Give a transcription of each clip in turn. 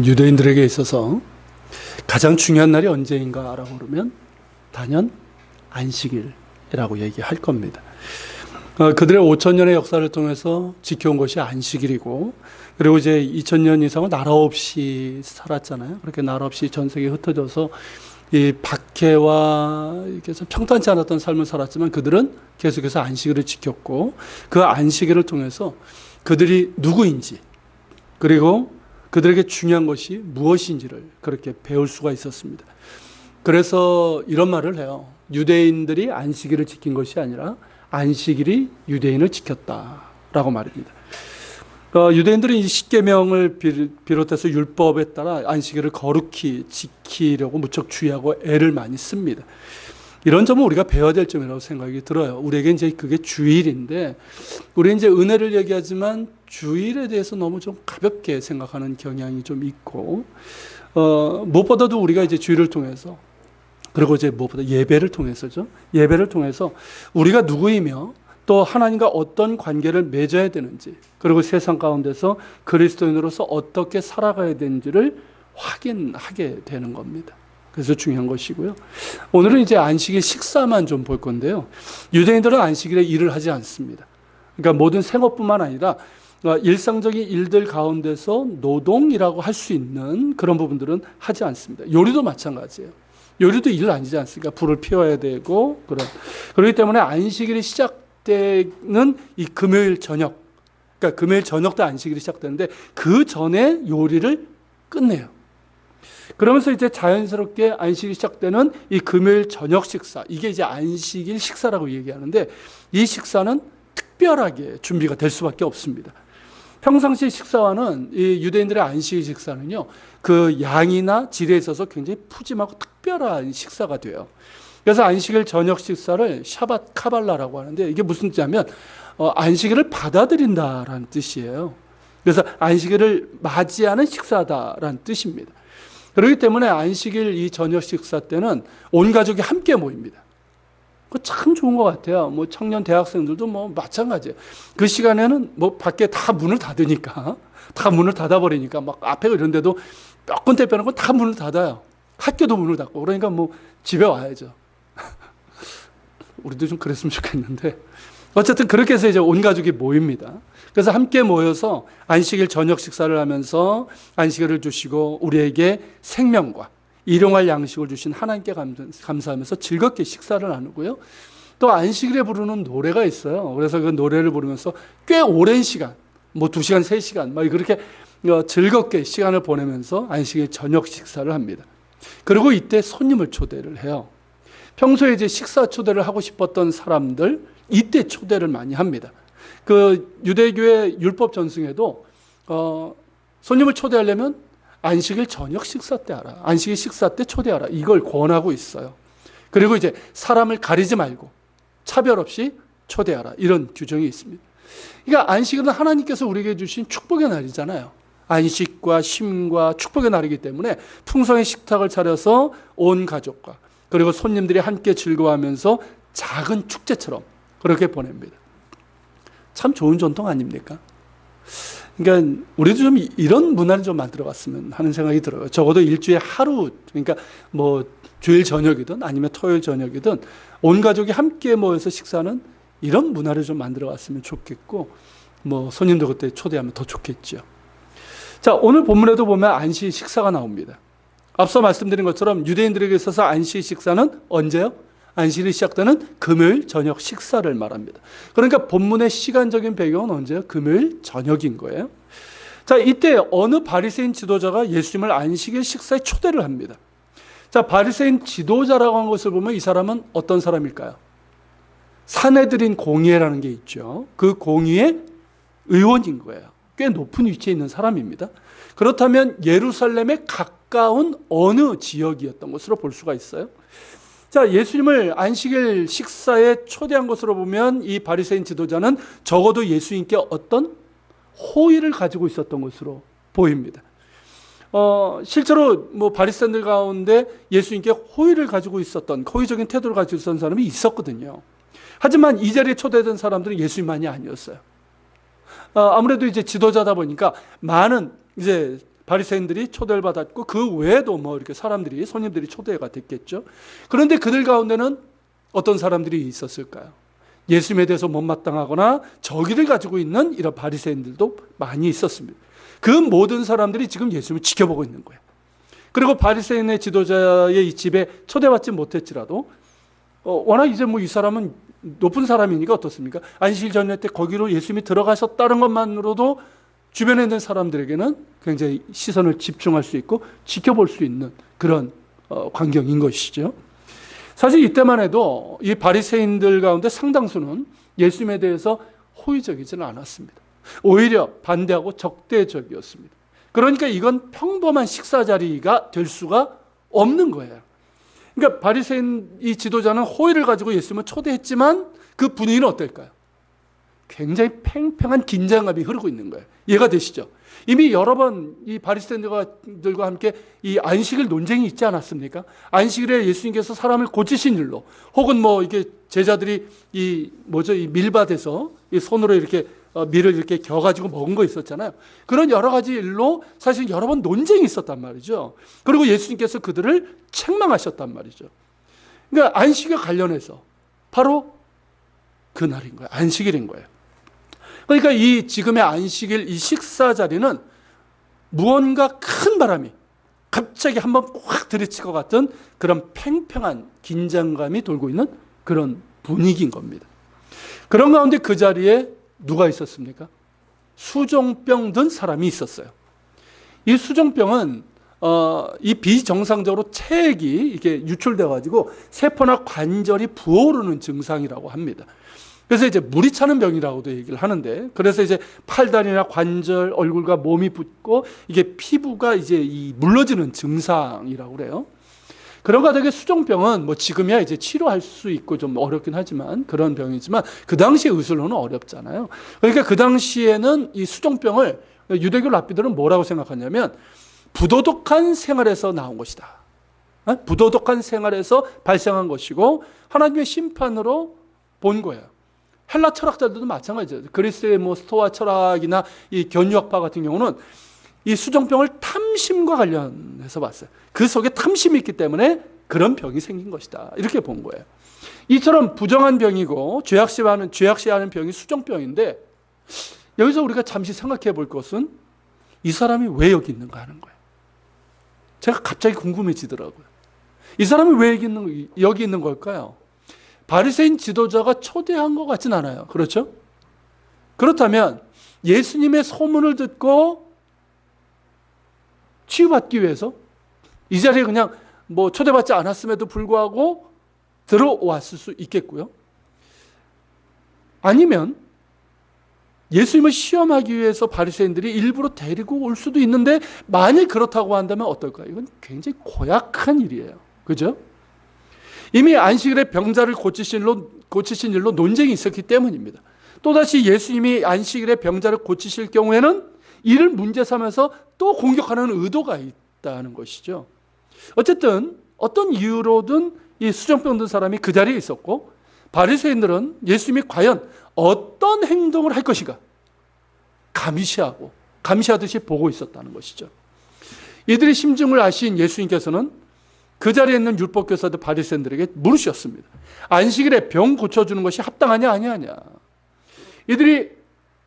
유대인들에게 있어서 가장 중요한 날이 언제인가라고 그러면 단연 안식일이라고 얘기할 겁니다. 그들의 5,000년의 역사를 통해서 지켜온 것이 안식일이고, 그리고 이제 2,000년 이상은 나라 없이 살았잖아요. 그렇게 나라 없이 전 세계에 흩어져서 이 박해와 이렇게 해서 평탄치 않았던 삶을 살았지만 그들은 계속해서 안식일을 지켰고, 그 안식일을 통해서 그들이 누구인지, 그리고 그들에게 중요한 것이 무엇인지를 그렇게 배울 수가 있었습니다. 그래서 이런 말을 해요. 유대인들이 안식일을 지킨 것이 아니라 안식일이 유대인을 지켰다라고 말입니다. 유대인들은 이 십계명을 비롯해서 율법에 따라 안식일을 거룩히 지키려고 무척 주의하고 애를 많이 씁니다. 이런 점은 우리가 배워야 될 점이라고 생각이 들어요. 우리에게 이제 그게 주일인데, 우리 이제 은혜를 얘기하지만 주일에 대해서 너무 좀 가볍게 생각하는 경향이 좀 있고, 무엇보다도 우리가 이제 주일을 통해서, 그리고 이제 무엇보다 예배를 통해서죠. 예배를 통해서 우리가 누구이며 또 하나님과 어떤 관계를 맺어야 되는지, 그리고 세상 가운데서 그리스도인으로서 어떻게 살아가야 되는지를 확인하게 되는 겁니다. 그래서 중요한 것이고요. 오늘은 이제 안식일 식사만 좀 볼 건데요. 유대인들은 안식일에 일을 하지 않습니다. 그러니까 모든 생업뿐만 아니라 일상적인 일들 가운데서 노동이라고 할 수 있는 그런 부분들은 하지 않습니다. 요리도 마찬가지예요. 요리도 일 아니지 않습니까? 불을 피워야 되고 그렇기 때문에 안식일이 시작되는 이 금요일 저녁, 그러니까 금요일 저녁도 안식일이 시작되는데 그 전에 요리를 끝내요. 그러면서 이제 자연스럽게 안식일이 시작되는 이 금요일 저녁 식사, 이게 이제 안식일 식사라고 얘기하는데, 이 식사는 특별하게 준비가 될 수밖에 없습니다. 평상시 식사와는 이 유대인들의 안식일 식사는요, 그 양이나 질에 있어서 굉장히 푸짐하고 특별한 식사가 돼요. 그래서 안식일 저녁 식사를 샤밧 카발라라고 하는데, 이게 무슨 뜻이냐면 안식일을 받아들인다라는 뜻이에요. 그래서 안식일을 맞이하는 식사다라는 뜻입니다. 그렇기 때문에 안식일 이 저녁 식사 때는 온 가족이 함께 모입니다. 그 참 좋은 것 같아요. 뭐 청년 대학생들도 뭐 마찬가지예요. 그 시간에는 뭐 밖에 다 문을 닫으니까, 다 문을 닫아버리니까 막 앞에 이런 데도 몇 군데 빼놓고 다 문을 닫아요. 학교도 문을 닫고. 그러니까 뭐 집에 와야죠. 우리도 좀 그랬으면 좋겠는데. 어쨌든 그렇게 해서 이제 온 가족이 모입니다. 그래서 함께 모여서 안식일 저녁 식사를 하면서 안식일을 주시고 우리에게 생명과 일용할 양식을 주신 하나님께 감사하면서 즐겁게 식사를 나누고요. 또 안식일에 부르는 노래가 있어요. 그래서 그 노래를 부르면서 꽤 오랜 시간, 뭐 2시간, 3시간, 막 그렇게 즐겁게 시간을 보내면서 안식일 저녁 식사를 합니다. 그리고 이때 손님을 초대를 해요. 평소에 이제 식사 초대를 하고 싶었던 사람들, 이때 초대를 많이 합니다. 그 유대교의 율법 전승에도 손님을 초대하려면 안식일 저녁 식사 때 하라, 안식일 식사 때 초대하라, 이걸 권하고 있어요. 그리고 이제 사람을 가리지 말고 차별 없이 초대하라, 이런 규정이 있습니다. 그러니까 안식일은 하나님께서 우리에게 주신 축복의 날이잖아요. 안식과 쉼과 축복의 날이기 때문에 풍성의 식탁을 차려서 온 가족과 그리고 손님들이 함께 즐거워하면서 작은 축제처럼 그렇게 보냅니다. 참 좋은 전통 아닙니까? 그러니까 우리도 좀 이런 문화를 좀 만들어갔으면 하는 생각이 들어요. 적어도 일주일에 하루, 그러니까 뭐 주일 저녁이든 아니면 토요일 저녁이든 온 가족이 함께 모여서 식사하는 이런 문화를 좀 만들어갔으면 좋겠고, 뭐 손님도 그때 초대하면 더 좋겠죠. 자, 오늘 본문에도 보면 안식 식사가 나옵니다. 앞서 말씀드린 것처럼 유대인들에게 있어서 안식 식사는 언제요? 안식일이 시작되는 금요일 저녁 식사를 말합니다. 그러니까 본문의 시간적인 배경은 언제요? 금요일 저녁인 거예요. 자, 이때 어느 바리새인 지도자가 예수님을 안식일 식사에 초대를 합니다. 자, 바리새인 지도자라고 하는 것을 보면 이 사람은 어떤 사람일까요? 산헤드린 공의회라는 게 있죠. 그 공의회 의원인 거예요. 꽤 높은 위치에 있는 사람입니다. 그렇다면 예루살렘에 가까운 어느 지역이었던 것으로 볼 수가 있어요. 자, 예수님을 안식일 식사에 초대한 것으로 보면 이 바리새인 지도자는 적어도 예수님께 어떤 호의를 가지고 있었던 것으로 보입니다. 실제로 뭐 바리새인들 가운데 예수님께 호의를 가지고 있었던, 호의적인 태도를 가지고 있었던 사람이 있었거든요. 하지만 이 자리에 초대된 사람들은 예수님만이 아니었어요. 아무래도 이제 지도자다 보니까 많은 이제 바리새인들이 초대를 받았고 그 외에도 뭐 이렇게 사람들이 손님들이 초대가 됐겠죠. 그런데 그들 가운데는 어떤 사람들이 있었을까요? 예수님에 대해서 못마땅하거나 저기를 가지고 있는 이런 바리새인들도 많이 있었습니다. 그 모든 사람들이 지금 예수님을 지켜보고 있는 거예요. 그리고 바리새인의 지도자의 이 집에 초대받지 못했지라도 워낙 이제 뭐 이 사람은 높은 사람이니까 어떻습니까? 안식일 전에 때 거기로 예수님이 들어가셨다는 것만으로도 주변에 있는 사람들에게는 굉장히 시선을 집중할 수 있고 지켜볼 수 있는 그런 광경인 것이죠. 사실 이때만 해도 이 바리새인들 가운데 상당수는 예수님에 대해서 호의적이지는 않았습니다. 오히려 반대하고 적대적이었습니다. 그러니까 이건 평범한 식사 자리가 될 수가 없는 거예요. 그러니까 바리새인 이 지도자는 호의를 가지고 예수님을 초대했지만 그 분위기는 어떨까요? 굉장히 팽팽한 긴장감이 흐르고 있는 거예요. 이해가 되시죠? 이미 여러 번 이 바리새인들과 함께 이 안식일 논쟁이 있지 않았습니까? 안식일에 예수님께서 사람을 고치신 일로, 혹은 뭐 이게 제자들이 이 밀밭에서 이 손으로 이렇게 밀을 이렇게 겨가지고 먹은 거 있었잖아요. 그런 여러 가지 일로 사실 여러 번 논쟁이 있었단 말이죠. 그리고 예수님께서 그들을 책망하셨단 말이죠. 그러니까 안식일과 관련해서 바로 그날인 거예요. 안식일인 거예요. 그러니까 이 지금의 안식일 이 식사 자리는 무언가 큰 바람이 갑자기 한번 확 들이칠 것 같은 그런 팽팽한 긴장감이 돌고 있는 그런 분위기인 겁니다. 그런 가운데 그 자리에 누가 있었습니까? 수종병 든 사람이 있었어요. 이 수종병은 이 비정상적으로 체액이 이렇게 유출돼 가지고 세포나 관절이 부어오르는 증상이라고 합니다. 그래서 이제 물이 차는 병이라고도 얘기를 하는데, 그래서 이제 팔다리나 관절, 얼굴과 몸이 붓고 이게 피부가 이제 이 물러지는 증상이라고 그래요. 그런 가닥의 수종병은 뭐 지금이야 이제 치료할 수 있고 좀 어렵긴 하지만 그런 병이지만 그 당시에 의술로는 어렵잖아요. 그러니까 그 당시에는 이 수종병을 유대교 랍비들은 뭐라고 생각하냐면 부도덕한 생활에서 나온 것이다. 부도덕한 생활에서 발생한 것이고 하나님의 심판으로 본 거예요. 헬라 철학자들도 마찬가지죠. 그리스의 뭐 스토아 철학이나 이 견유학파 같은 경우는 이 수종병을 탐심과 관련해서 봤어요. 그 속에 탐심이 있기 때문에 그런 병이 생긴 것이다. 이렇게 본 거예요. 이처럼 부정한 병이고 죄악시하는 병이 수종병인데, 여기서 우리가 잠시 생각해 볼 것은 이 사람이 왜 여기 있는가 하는 거예요. 제가 갑자기 궁금해지더라고요. 이 사람이 왜 여기 있는 걸까요? 바리새인 지도자가 초대한 것 같진 않아요. 그렇죠? 그렇다면 예수님의 소문을 듣고 치유받기 위해서 이 자리에 그냥 뭐 초대받지 않았음에도 불구하고 들어왔을 수 있겠고요. 아니면 예수님을 시험하기 위해서 바리새인들이 일부러 데리고 올 수도 있는데, 만일 그렇다고 한다면 어떨까요? 이건 굉장히 고약한 일이에요. 그죠? 이미 안식일에 병자를 고치신 일로 논쟁이 있었기 때문입니다. 또다시 예수님이 안식일에 병자를 고치실 경우에는 이를 문제 삼아서 또 공격하는 의도가 있다는 것이죠. 어쨌든 어떤 이유로든 이 수종병 든 사람이 그 자리에 있었고, 바리새인들은 예수님이 과연 어떤 행동을 할 것인가 감시하듯이 보고 있었다는 것이죠. 이들의 심증을 아신 예수님께서는 그 자리에 있는 율법교사들 바리새인들에게 물으셨습니다. 안식일에 병 고쳐주는 것이 합당하냐 아니하냐. 이들이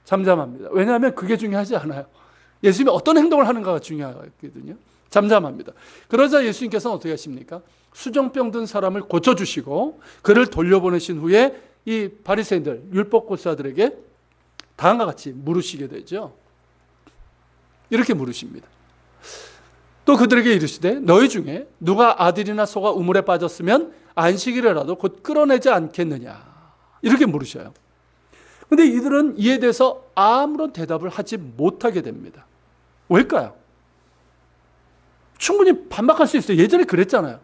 잠잠합니다. 왜냐하면 그게 중요하지 않아요. 예수님이 어떤 행동을 하는가가 중요하거든요. 잠잠합니다. 그러자 예수님께서는 어떻게 하십니까? 수종병 든 사람을 고쳐주시고 그를 돌려보내신 후에 이 바리새인들 율법교사들에게 다음과 같이 물으시게 되죠. 이렇게 물으십니다. 또 그들에게 이르시되 너희 중에 누가 아들이나 소가 우물에 빠졌으면 안식일에라도 곧 끌어내지 않겠느냐. 이렇게 물으셔요. 그런데 이들은 이에 대해서 아무런 대답을 하지 못하게 됩니다. 왜일까요? 충분히 반박할 수 있어요. 예전에 그랬잖아요.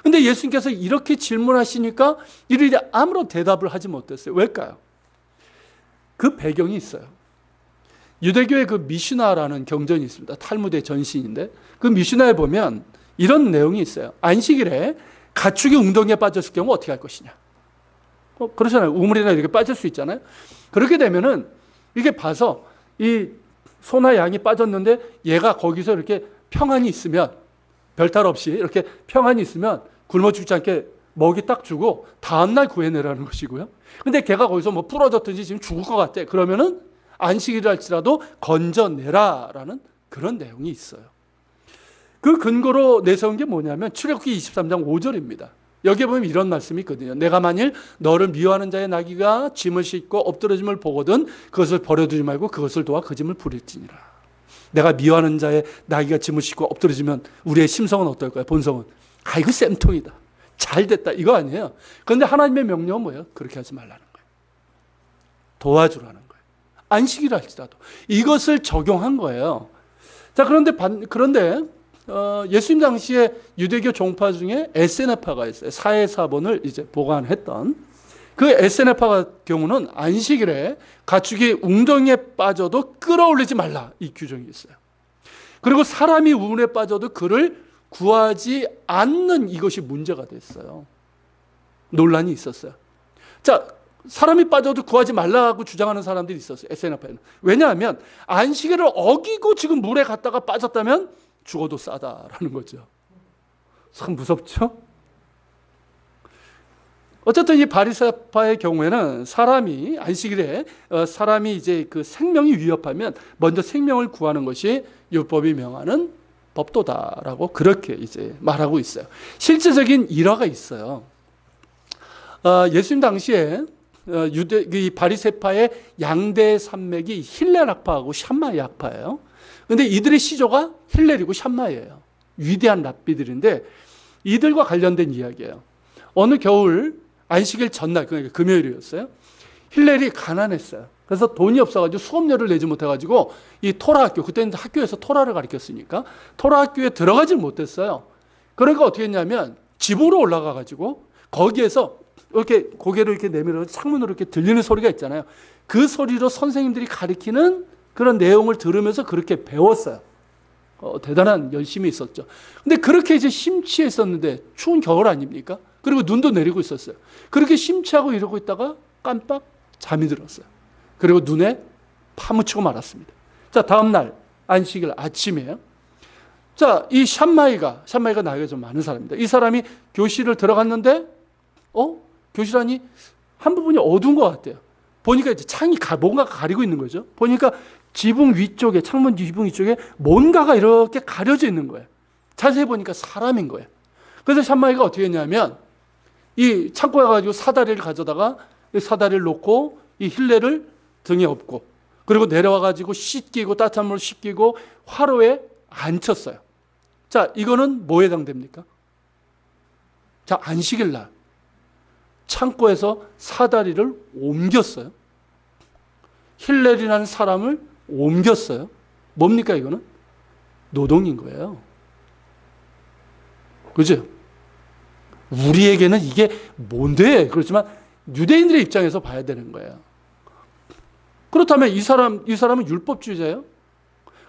그런데 예수님께서 이렇게 질문하시니까 이들이 아무런 대답을 하지 못했어요. 왜일까요? 그 배경이 있어요. 유대교의 그 미슈나라는 경전이 있습니다. 탈무드의 전신인데 그 미슈나에 보면 이런 내용이 있어요. 안식일에 가축이 웅덩이에 빠졌을 경우 어떻게 할 것이냐. 그렇잖아요. 우물이나 이렇게 빠질 수 있잖아요. 그렇게 되면은 이게 봐서 이 소나 양이 빠졌는데 얘가 거기서 이렇게 평안히 있으면, 별탈 없이 이렇게 평안히 있으면 굶어 죽지 않게 먹이 딱 주고 다음날 구해내라는 것이고요. 근데 걔가 거기서 뭐 부러졌든지 지금 죽을 것 같아. 그러면은 안식일을 할지라도 건져내라라는 그런 내용이 있어요. 그 근거로 내세운 게 뭐냐면 출애굽기 23장 5절입니다. 여기에 보면 이런 말씀이 있거든요. 내가 만일 너를 미워하는 자의 나귀가 짐을 싣고 엎드러짐을 보거든 그것을 버려두지 말고 그것을 도와 그 짐을 부릴지니라. 내가 미워하는 자의 나귀가 짐을 싣고 엎드러지면 우리의 심성은 어떨까요? 본성은 이거 쌤통이다, 잘 됐다, 이거 아니에요. 그런데 하나님의 명령은 뭐예요? 그렇게 하지 말라는 거예요. 도와주라는 거예요. 안식일 할지라도 이것을 적용한 거예요. 자, 그런데 예수님 당시에 유대교 종파 중에 에세네파가 있어요. 사회사본을 이제 보관했던 그 에세네파 같은 경우는 안식일에 가축이 웅덩이에 빠져도 끌어올리지 말라, 이 규정이 있어요. 그리고 사람이 우물에 빠져도 그를 구하지 않는 이것이 문제가 됐어요. 논란이 있었어요. 자, 사람이 빠져도 구하지 말라고 주장하는 사람들이 있었어요. 에세네파에는. 왜냐하면 안식일을 어기고 지금 물에 갔다가 빠졌다면 죽어도 싸다라는 거죠. 참 무섭죠? 어쨌든 이 바리새파의 경우에는 사람이 안식일에 사람이 이제 그 생명이 위협하면 먼저 생명을 구하는 것이 율법이 명하는 법도다라고 그렇게 이제 말하고 있어요. 실제적인 일화가 있어요. 예수님 당시에 이 바리새파의 양대 산맥이 힐렐 학파하고 샴마이 학파예요. 근데 이들의 시조가 힐렐이고 샴마이예요. 위대한 랍비들인데 이들과 관련된 이야기예요. 어느 겨울 안식일 전날, 그러니까 금요일이었어요. 힐렐이 가난했어요. 그래서 돈이 없어가지고 수업료를 내지 못해가지고 이 토라 학교, 그때는 학교에서 토라를 가르쳤으니까 토라 학교에 들어가질 못했어요. 그러니까 어떻게 했냐면 지붕으로 올라가가지고 거기에서 이렇게 고개를 이렇게 내밀어 창문으로 이렇게 들리는 소리가 있잖아요. 그 소리로 선생님들이 가르치는 그런 내용을 들으면서 그렇게 배웠어요. 대단한 열심이 있었죠. 근데 그렇게 이제 심취했었는데 추운 겨울 아닙니까? 그리고 눈도 내리고 있었어요. 그렇게 심취하고 이러고 있다가 깜빡 잠이 들었어요. 그리고 눈에 파묻히고 말았습니다. 자, 다음날 안식일 아침이에요. 자, 이 샴마이가 나이가 좀 많은 사람입니다. 이 사람이 교실을 들어갔는데 교실 안이 한 부분이 어두운 것 같아요. 보니까 이제 창이 뭔가 가리고 있는 거죠. 보니까 지붕 위쪽에, 창문 지붕 위쪽에 뭔가가 이렇게 가려져 있는 거예요. 자세히 보니까 사람인 거예요. 그래서 샴마이가 어떻게 했냐면 이 창고에 가지고 사다리를 가져다가 이 사다리를 놓고 이 힐레를 등에 업고 그리고 내려와 가지고 씻기고 따뜻한 물로 씻기고 화로에 앉혔어요. 자, 이거는 뭐에 해당됩니까? 자, 안식일 날 창고에서 사다리를 옮겼어요. 힐렐이라는 사람을 옮겼어요. 뭡니까 이거는? 노동인 거예요. 그죠? 우리에게는 이게 뭔데? 그렇지만 유대인들의 입장에서 봐야 되는 거예요. 그렇다면 이 사람은 율법주의자예요?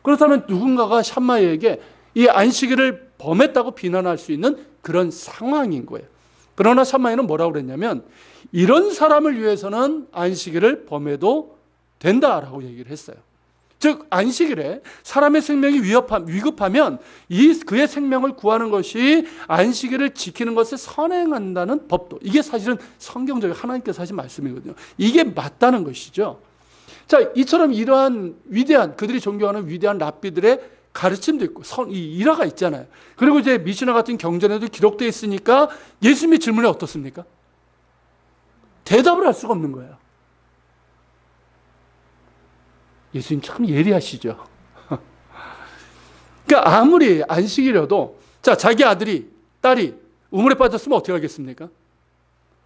그렇다면 누군가가 샴마이에게 이 안식일을 범했다고 비난할 수 있는 그런 상황인 거예요. 그러나 샴마이는 뭐라고 그랬냐면 이런 사람을 위해서는 안식일을 범해도 된다라고 얘기를 했어요. 즉 안식일에 사람의 생명이 위급하면 그의 생명을 구하는 것이 안식일을 지키는 것을 선행한다는 법도, 이게 사실은 성경적인 하나님께서 하신 말씀이거든요. 이게 맞다는 것이죠. 자, 이처럼 이러한 위대한, 그들이 존경하는 위대한 랍비들의 가르침도 있고 이 일화가 있잖아요. 그리고 이제 미시나 같은 경전에도 기록되어 있으니까 예수님의 질문이 어떻습니까? 대답을 할 수가 없는 거예요. 예수님 참 예리하시죠. 그러니까 아무리 안식일이라도 자, 자기 아들이 딸이 우물에 빠졌으면 어떻게 하겠습니까?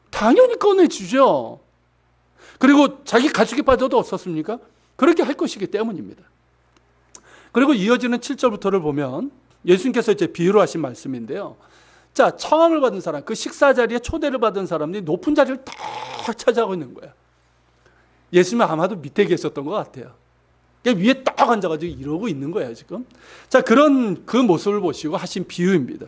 당연히 꺼내주죠. 그리고 자기 가축이 빠져도 어떻습니까? 그렇게 할 것이기 때문입니다. 그리고 이어지는 7절부터를 보면 예수님께서 이제 비유로 하신 말씀인데요. 자, 청함을 받은 사람, 그 식사 자리에 초대를 받은 사람들이 높은 자리를 딱 차지하고 있는 거예요. 예수님은 아마도 밑에 계셨던 것 같아요. 위에 딱 앉아가지고 이러고 있는 거예요, 지금. 자, 그런 그 모습을 보시고 하신 비유입니다.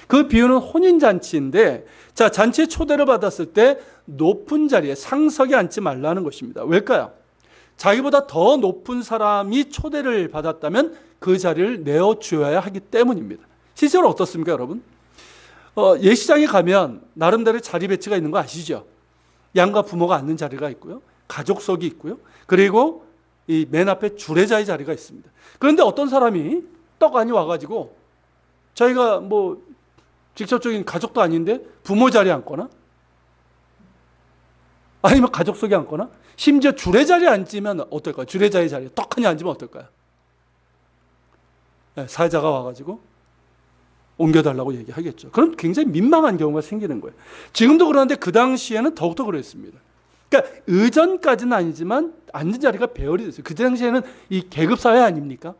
그 비유는 혼인잔치인데, 자, 잔치에 초대를 받았을 때 높은 자리에 상석에 앉지 말라는 것입니다. 왜일까요? 자기보다 더 높은 사람이 초대를 받았다면 그 자리를 내어주어야 하기 때문입니다. 실제로 어떻습니까, 여러분? 예시장에 가면 나름대로 자리 배치가 있는 거 아시죠? 양가 부모가 앉는 자리가 있고요. 가족석이 있고요. 그리고 이 맨 앞에 주례자의 자리가 있습니다. 그런데 어떤 사람이 떡하니 와가지고 자기가 뭐 직접적인 가족도 아닌데 부모 자리에 앉거나 아니면 가족석에 앉거나 심지어 주례자리에 앉으면 어떨까요? 주례자의 자리에 떡하니 앉으면 어떨까요? 네, 사회자가 와가지고 옮겨달라고 얘기하겠죠. 그럼 굉장히 민망한 경우가 생기는 거예요. 지금도 그러는데 그 당시에는 더욱더 그랬습니다. 그러니까 의전까지는 아니지만 앉은 자리가 배열이 됐어요. 그 당시에는 이 계급사회 아닙니까?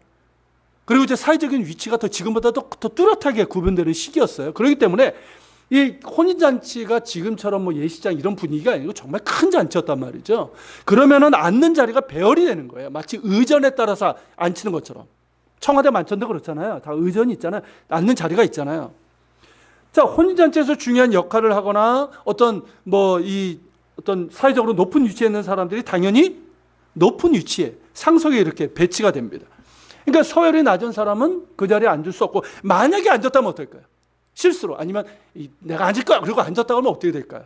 그리고 이제 사회적인 위치가 더 지금보다 더 뚜렷하게 구분되는 시기였어요. 그렇기 때문에 이 혼인잔치가 지금처럼 뭐 예시장 이런 분위기가 아니고 정말 큰 잔치였단 말이죠. 그러면은 앉는 자리가 배열이 되는 거예요. 마치 의전에 따라서 앉히는 것처럼. 청와대 만찬도 그렇잖아요. 다 의전이 있잖아요. 앉는 자리가 있잖아요. 자, 혼인잔치에서 중요한 역할을 하거나 어떤 사회적으로 높은 위치에 있는 사람들이 당연히 높은 위치에 상석에 이렇게 배치가 됩니다. 그러니까 서열이 낮은 사람은 그 자리에 앉을 수 없고 만약에 앉았다면 어떨까요? 실수로 아니면 내가 앉을 거야 그리고 앉았다 그러면 어떻게 될까요?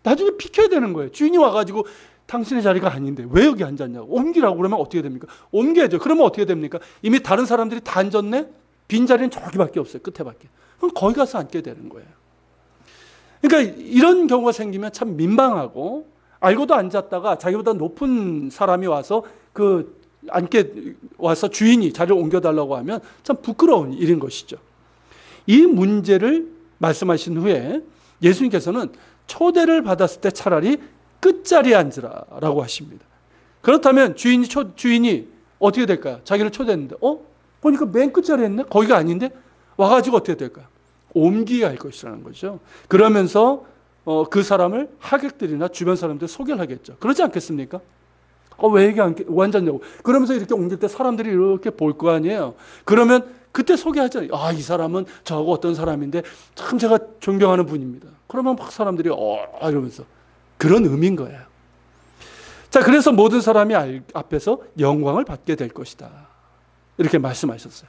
나중에 비켜야 되는 거예요. 주인이 와가지고 당신의 자리가 아닌데 왜 여기 앉았냐고 옮기라고 그러면 어떻게 됩니까? 옮겨야죠. 그러면 어떻게 됩니까? 이미 다른 사람들이 다 앉았네? 빈 자리는 저기밖에 없어요. 끝에밖에. 그럼 거기 가서 앉게 되는 거예요. 그러니까 이런 경우가 생기면 참 민망하고 알고도 앉았다가 자기보다 높은 사람이 와서 앉게 와서 주인이 자리를 옮겨달라고 하면 참 부끄러운 일인 것이죠. 이 문제를 말씀하신 후에 예수님께서는 초대를 받았을 때 차라리 끝자리에 앉으라라고 하십니다. 그렇다면 주인이 어떻게 될까요? 자기를 초대했는데 보니까 맨 끝자리에 있네? 거기가 아닌데? 와가지고 어떻게 될까요? 옮기게 할 것이라는 거죠. 그러면서 그 사람을 하객들이나 주변 사람들 소개를 하겠죠. 그러지 않겠습니까? 왜 여기 안 앉았냐고. 그러면서 이렇게 옮길 때 사람들이 이렇게 볼 거 아니에요. 그러면 그때 소개하잖아요. 이 사람은 저하고 어떤 사람인데 참 제가 존경하는 분입니다. 그러면 막 사람들이 이러면서 그런 의미인 거예요. 자, 그래서 모든 사람이 앞에서 영광을 받게 될 것이다. 이렇게 말씀하셨어요.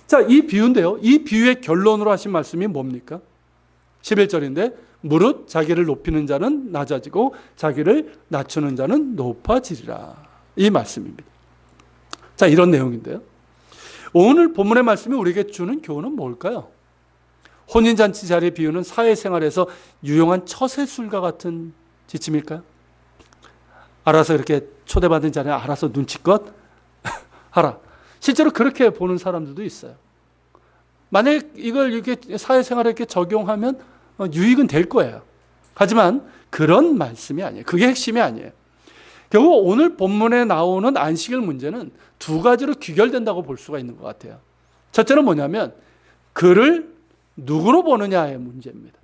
자, 이 비유인데요. 이 비유의 결론으로 하신 말씀이 뭡니까? 11절인데 무릇 자기를 높이는 자는 낮아지고 자기를 낮추는 자는 높아지리라. 이 말씀입니다. 자, 이런 내용인데요. 오늘 본문의 말씀이 우리에게 주는 교훈은 뭘까요? 혼인잔치 자리의 비유는 사회생활에서 유용한 처세술과 같은 지침일까요? 알아서 이렇게 초대받은 자리에 알아서 눈치껏 하라. 실제로 그렇게 보는 사람들도 있어요. 만약 이걸 이렇게 사회생활에 이렇게 적용하면 유익은 될 거예요. 하지만 그런 말씀이 아니에요. 그게 핵심이 아니에요. 결국 오늘 본문에 나오는 안식일 문제는 두 가지로 귀결된다고 볼 수가 있는 것 같아요. 첫째는 뭐냐면 그를 누구로 보느냐의 문제입니다.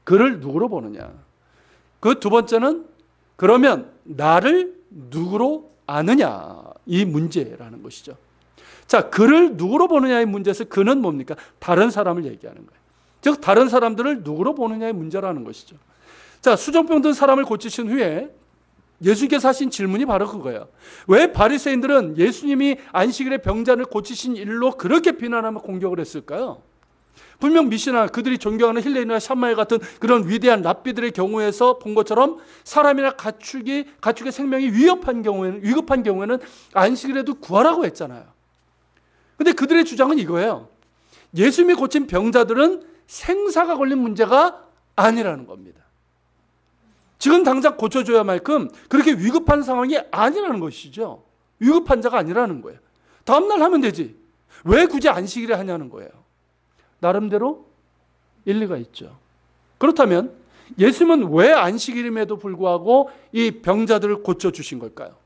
그를 누구로 보느냐. 그 두 번째는 그러면 나를 누구로 아느냐 이 문제라는 것이죠. 자, 그를 누구로 보느냐의 문제에서 그는 뭡니까? 다른 사람을 얘기하는 거예요. 즉 다른 사람들을 누구로 보느냐의 문제라는 것이죠. 자, 수정병 든 사람을 고치신 후에 예수님께서 하신 질문이 바로 그거예요. 왜 바리새인들은 예수님이 안식일에 병자를 고치신 일로 그렇게 비난하며 공격을 했을까요? 분명 미시나 그들이 존경하는 힐레이나 샴마엘 같은 그런 위대한 랍비들의 경우에서 본 것처럼 사람이나 가축의 생명이 위급한 경우에는 안식일에도 구하라고 했잖아요. 근데 그들의 주장은 이거예요. 예수님이 고친 병자들은 생사가 걸린 문제가 아니라는 겁니다. 지금 당장 고쳐줘야 만큼 그렇게 위급한 상황이 아니라는 것이죠. 위급한 자가 아니라는 거예요. 다음날 하면 되지. 왜 굳이 안식일에 하냐는 거예요. 나름대로 일리가 있죠. 그렇다면 예수님은 왜 안식일임에도 불구하고 이 병자들을 고쳐주신 걸까요?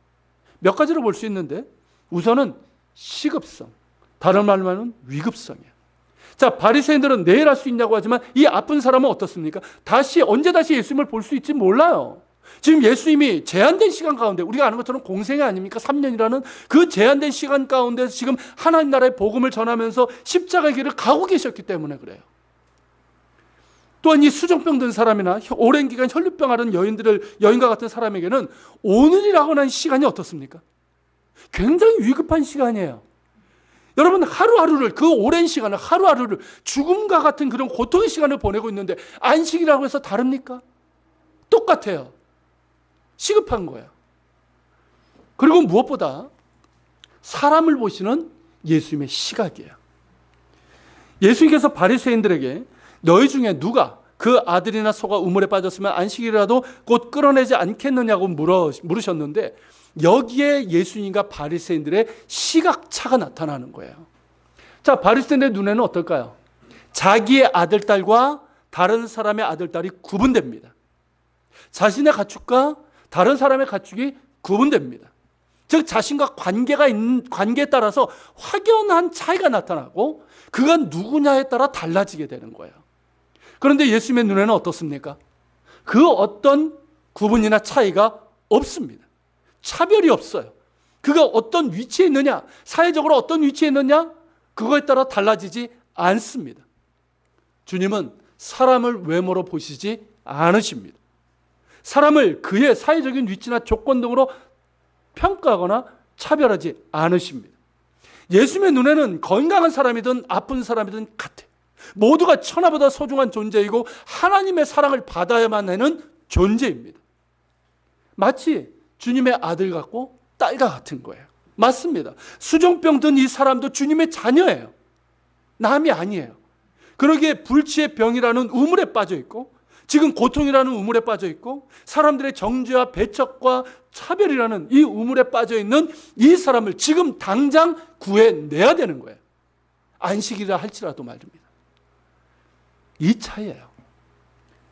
몇 가지로 볼 수 있는데 우선은 시급성, 다른 말로 하면 위급성이에요. 자, 바리새인들은 내일 할 수 있냐고 하지만 이 아픈 사람은 어떻습니까? 언제 다시 예수님을 볼 수 있지 몰라요. 지금 예수님이 제한된 시간 가운데 우리가 아는 것처럼 공생애 아닙니까? 3년이라는 그 제한된 시간 가운데 지금 하나님 나라의 복음을 전하면서 십자가의 길을 가고 계셨기 때문에 그래요. 또한 이 수정병 든 사람이나 오랜 기간 혈루병 앓은 여인과 같은 사람에게는 오늘이라고 하는 시간이 어떻습니까? 굉장히 위급한 시간이에요. 여러분, 하루하루를, 그 오랜 시간을, 하루하루를 죽음과 같은 그런 고통의 시간을 보내고 있는데 안식이라고 해서 다릅니까? 똑같아요. 시급한 거예요. 그리고 무엇보다 사람을 보시는 예수님의 시각이에요. 예수님께서 바리새인들에게 너희 중에 누가 그 아들이나 소가 우물에 빠졌으면 안식이라도 곧 끌어내지 않겠느냐고 물으셨는데, 여기에 예수님과 바리새인들의 시각차가 나타나는 거예요. 자, 바리새인의 눈에는 어떨까요? 자기의 아들딸과 다른 사람의 아들딸이 구분됩니다. 자신의 가축과 다른 사람의 가축이 구분됩니다. 즉 자신과 관계에 따라서 확연한 차이가 나타나고 그가 누구냐에 따라 달라지게 되는 거예요. 그런데 예수님의 눈에는 어떻습니까? 그 어떤 구분이나 차이가 없습니다. 차별이 없어요. 그가 어떤 위치에 있느냐, 사회적으로 어떤 위치에 있느냐, 그거에 따라 달라지지 않습니다. 주님은 사람을 외모로 보시지 않으십니다. 사람을 그의 사회적인 위치나 조건 등으로 평가하거나 차별하지 않으십니다. 예수님의 눈에는 건강한 사람이든 아픈 사람이든 같아요. 모두가 천하보다 소중한 존재이고 하나님의 사랑을 받아야만 하는 존재입니다. 마치 주님의 아들 같고 딸과 같은 거예요. 맞습니다. 수종병 든 이 사람도 주님의 자녀예요. 남이 아니에요. 그러기에 불치의 병이라는 우물에 빠져 있고, 지금 고통이라는 우물에 빠져 있고, 사람들의 정죄와 배척과 차별이라는 이 우물에 빠져 있는 이 사람을 지금 당장 구해내야 되는 거예요. 안식이라 할지라도 말입니다. 이 차이예요.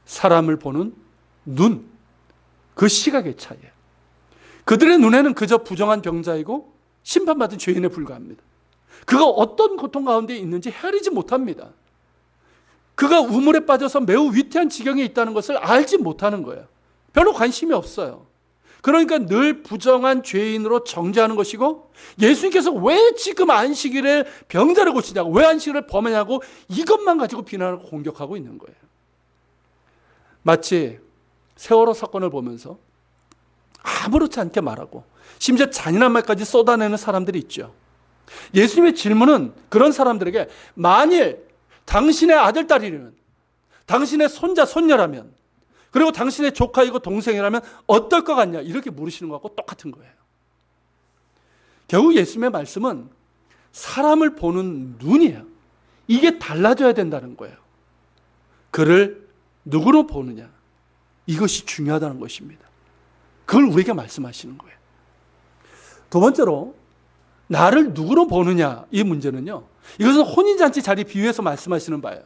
사람을 보는 눈, 그 시각의 차이예요. 그들의 눈에는 그저 부정한 병자이고 심판받은 죄인에 불과합니다. 그가 어떤 고통 가운데 있는지 헤아리지 못합니다. 그가 우물에 빠져서 매우 위태한 지경에 있다는 것을 알지 못하는 거예요. 별로 관심이 없어요. 그러니까 늘 부정한 죄인으로 정죄하는 것이고, 예수님께서 왜 지금 안식일에 병자를 고치냐고, 왜 안식일을 범하냐고 이것만 가지고 비난하고 공격하고 있는 거예요. 마치 세월호 사건을 보면서 아무렇지 않게 말하고 심지어 잔인한 말까지 쏟아내는 사람들이 있죠. 예수님의 질문은 그런 사람들에게 만일 당신의 아들, 딸이라면, 당신의 손자, 손녀라면, 그리고 당신의 조카이고 동생이라면 어떨 것 같냐, 이렇게 물으시는 것하고 똑같은 거예요. 결국 예수님의 말씀은 사람을 보는 눈이에요. 이게 달라져야 된다는 거예요. 그를 누구로 보느냐, 이것이 중요하다는 것입니다. 그걸 우리에게 말씀하시는 거예요. 두 번째로 나를 누구로 보느냐, 이 문제는요, 이것은 혼인잔치 자리 비유해서 말씀하시는 바예요.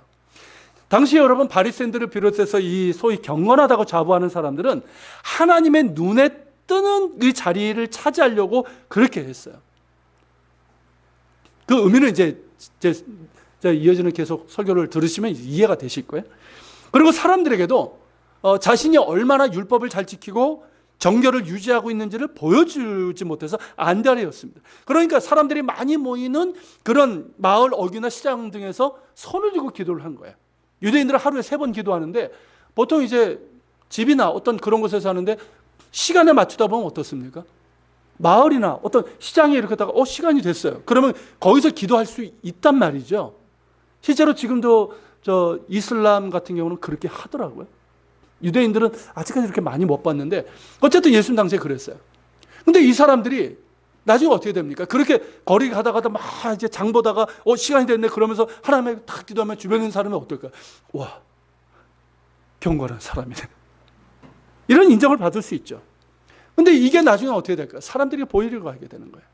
당시 여러분 바리새인들을 비롯해서 이 소위 경건하다고 자부하는 사람들은 하나님의 눈에 뜨는 이 자리를 차지하려고 그렇게 했어요. 그 의미는 이제 이어지는 계속 설교를 들으시면 이해가 되실 거예요. 그리고 사람들에게도 자신이 얼마나 율법을 잘 지키고 정결을 유지하고 있는지를 보여주지 못해서 안달이었습니다. 그러니까 사람들이 많이 모이는 그런 마을 어귀나 시장 등에서 손을 들고 기도를 한 거예요. 유대인들은 하루에 3번 기도하는데 보통 이제 집이나 어떤 그런 곳에서 하는데 시간에 맞추다 보면 어떻습니까? 마을이나 어떤 시장에 이렇게 다가 시간이 됐어요. 그러면 거기서 기도할 수 있단 말이죠. 실제로 지금도 저 이슬람 같은 경우는 그렇게 하더라고요. 유대인들은 아직까지 이렇게 많이 못 봤는데 어쨌든 예수님 당시에 그랬어요. 근데 이 사람들이 나중에 어떻게 됩니까? 그렇게 거리 가다가 막 이제 장 보다가 시간이 됐네 그러면서 하나님에게 탁 기도하면 주변에 있는 사람이 어떨까? 와, 경건한 사람이네. 이런 인정을 받을 수 있죠. 근데 이게 나중에 어떻게 될까? 사람들이 보이려고 하게 되는 거예요.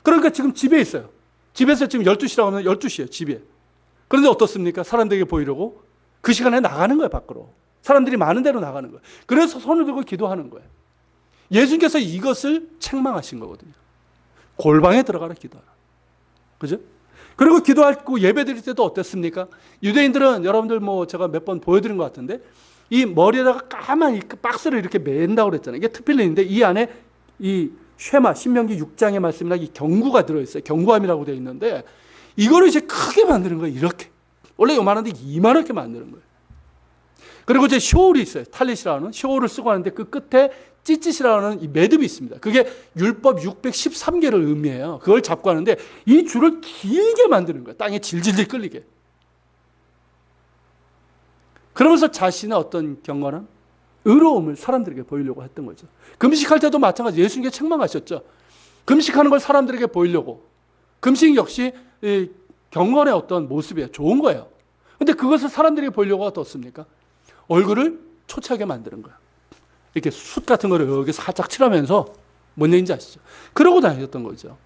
그러니까 지금 집에 있어요. 집에서 지금 12시라고 하면 12시예요, 집에. 그런데 어떻습니까? 사람들에게 보이려고 그 시간에 나가는 거예요, 밖으로. 사람들이 많은 데로 나가는 거예요. 그래서 손을 들고 기도하는 거예요. 예수님께서 이것을 책망하신 거거든요. 골방에 들어가라 기도하라. 그죠? 그리고 기도하고 예배 드릴 때도 어땠습니까? 유대인들은 여러분들 제가 몇 번 보여드린 것 같은데 이 머리에다가 까만 이 박스를 이렇게 맨다고 그랬잖아요. 이게 특필린인데 이 안에 이 쉐마 신명기 6장의 말씀이나 이 경구가 들어있어요. 경구함이라고 되어 있는데 이거를 이제 크게 만드는 거예요. 이렇게. 원래 요만한데 이만하게 만드는 거예요. 그리고 이제 쇼울이 있어요. 탈릿이라는 쇼울을 쓰고 하는데 그 끝에 찌찌시라는 이 매듭이 있습니다. 그게 율법 613개를 의미해요. 그걸 잡고 하는데 이 줄을 길게 만드는 거예요. 땅에 질질질 끌리게. 그러면서 자신의 어떤 경건한 의로움을 사람들에게 보이려고 했던 거죠. 금식할 때도 마찬가지. 예수님께 책망하셨죠. 금식하는 걸 사람들에게 보이려고. 금식 역시 경건의 어떤 모습이에요. 좋은 거예요. 근데 그것을 사람들에게 보이려고 어떻습니까? 얼굴을 초췌하게 만드는 거예요. 이렇게 숯 같은 거를 여기 살짝 칠하면서 뭔 얘기인지 아시죠? 그러고 다녔던 거죠.